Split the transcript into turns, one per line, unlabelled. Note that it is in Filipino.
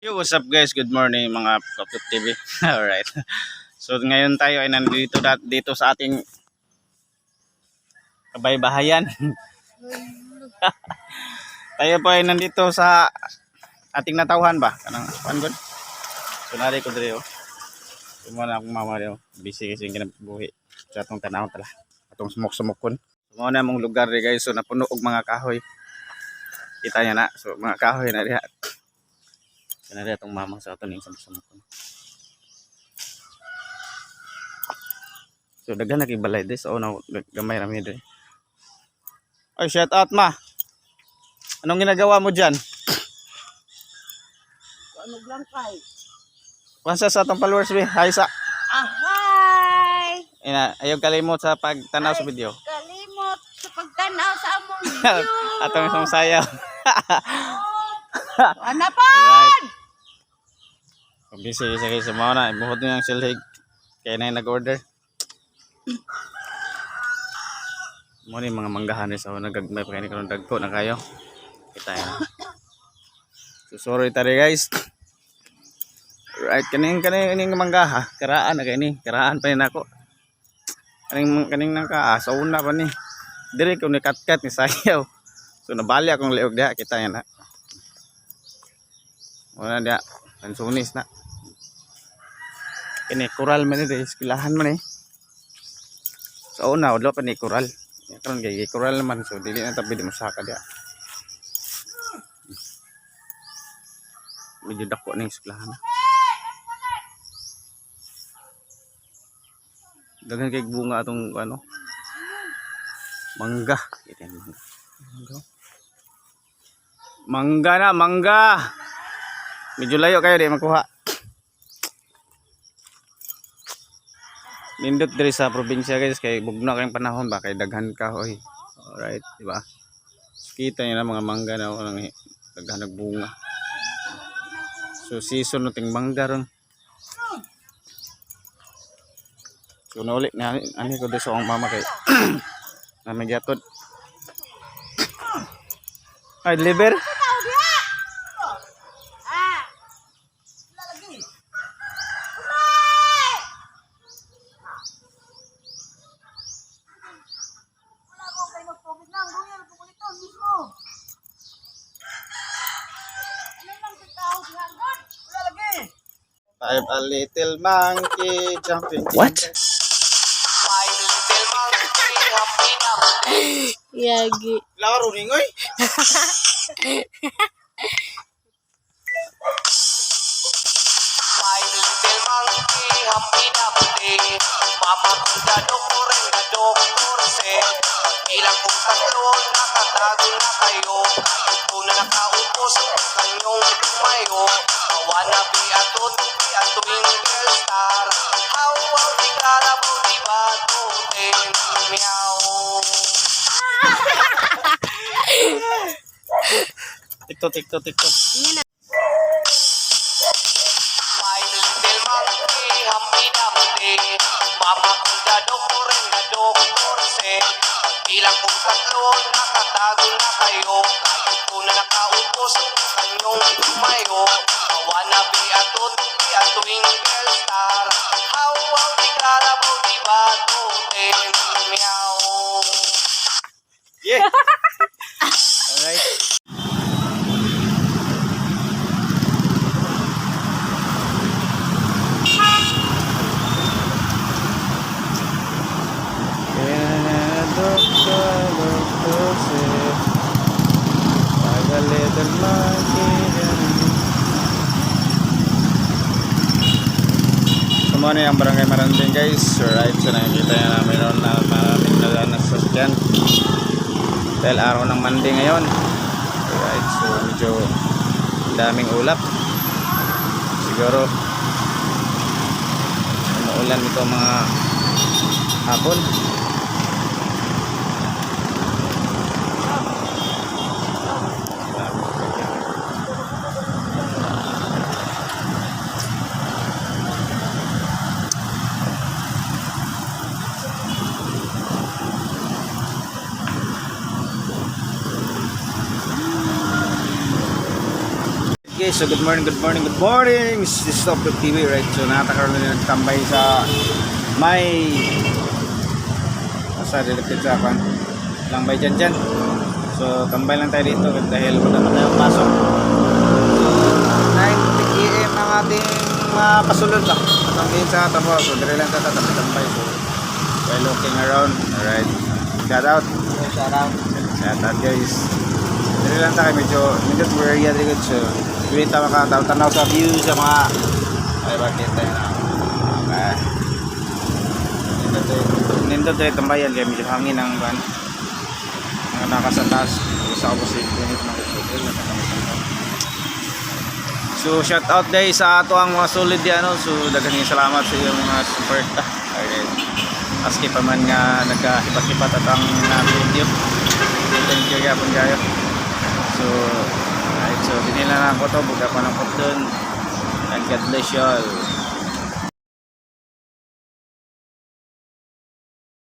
Yo, what's up guys? Good morning mga Kaput TV. Alright. So ngayon tayo ay nandito dito sa ating kabaybahayan. Tayo po ay nandito sa ating natauhan ba? Kanang panggon. So nari ko diri oh. Sumana akong mama rio. Busy kasi yung kinabuhi. Sa atong tanaw tala. Atong sumok-sumokon. Sumana mong lugar ri guys. So napuno og mga kahoy. Kita niya na. So mga kahoy na diha. Kanari atong mama sa ato ning sumok-sumokon. So daghan nakibalay des o na gamay rami dire. Ay shout out ma. Anong ginagawa mo diyan?
Ano lang kay?
Pansa sa atong followers be. Hi sa.
Ahay!
Ina, ayaw kalimot sa pagtanaw sa video.
Kalimot sa pagtanaw sa among video.
Atong isang sayaw.
Anapan!
Busy sa mga na. Ibuhot niyo ang silhig. Kaya na yung nag-order. Mo ni mga manggahan sa nagagmay pa kayo ng dagko na kayo. Kita yan. So sorry tari guys. Right, kaning manggaha. Karaan na kayo ni. Karaan pa rin ako. Kaning nang ka. Sa una pa ni. Dire ko ni kat-kat ni sayaw. So nabali akong liog diha. Kita yan na. Wala diha. Pansunis na. Kini kural man ito, eskwelahan man eh. So una, wala pa ni kural. Karon kay kural naman, so dili na tabi di mo saka dia. Medyo dako na eskwelahan. Daghan kay bunga atong ano. Mangga. Kita mangga. Mangga na, mangga. Medyo layo kayo di makuha. Nindot diri sa probinsya guys kay bugna kayong panahon ba kay daghan kahoy. Alright, di ba? Kita niyo na mga mangga na nang daghan nagbunga. So season nating mangga ron. So nauli na ani ko sa akong mama kay na magyatod. Ay liver. I'm a little monkey jumping. What?
Yagi.
Laro ning oy.
My little monkey, happy happy. Mama ko na doktor say. Ilang kong tatlo, nakatago na kayo. Kung na nakaupo sa kanyong tumayo. Wannabe ato tuwing girl star. How di karabo di ba toten meow.
Tiktok.
My little monkey, happy happy. Mama ko na doktor say. Ilang kong tatlo, nakatago na kayo. Kung na nakaupo sa kanyong tumayo. Wannabe ato tuwing girl star. How di karabo di ba toten meow.
Yeah. Alright. Semua nih yang barangay Maranding guys. Alright, so nakikita nyo na mayroon na maraming na sasakyan dahil araw ng Monday ngayon. Alright, so medyo daming ulap. Siguro umuulan ito mga hapon. guys, so good morning. This is Top Top TV, right? So nakakaroon na nagtambay sa may sa relapit sa pan. Lang bay dyan. So tambay lang tayo dito dahil wala na tayong pasok. So 9 AM ang ating pasulod ba? Tambay sa tapo. So dire lang tayo tambay. So while looking around, alright. Shout out guys. Dito lang tayo medyo area dito so hindi tayo makatanaw sa view sa mga ay bakit tayo na okay. Nindot tayo tambayan kaya medyo hangin ang ban mga nakasatas sa opposite unit ng hotel na so shout out guys sa ato ang mga solid yan so daghang salamat sa iyong mga support alright aski pa man nga nagkahipat-hipat at ang video thank you gapon kayo. So, alright, so binila na ako to, buga pa ng pot dun. And God bless you all.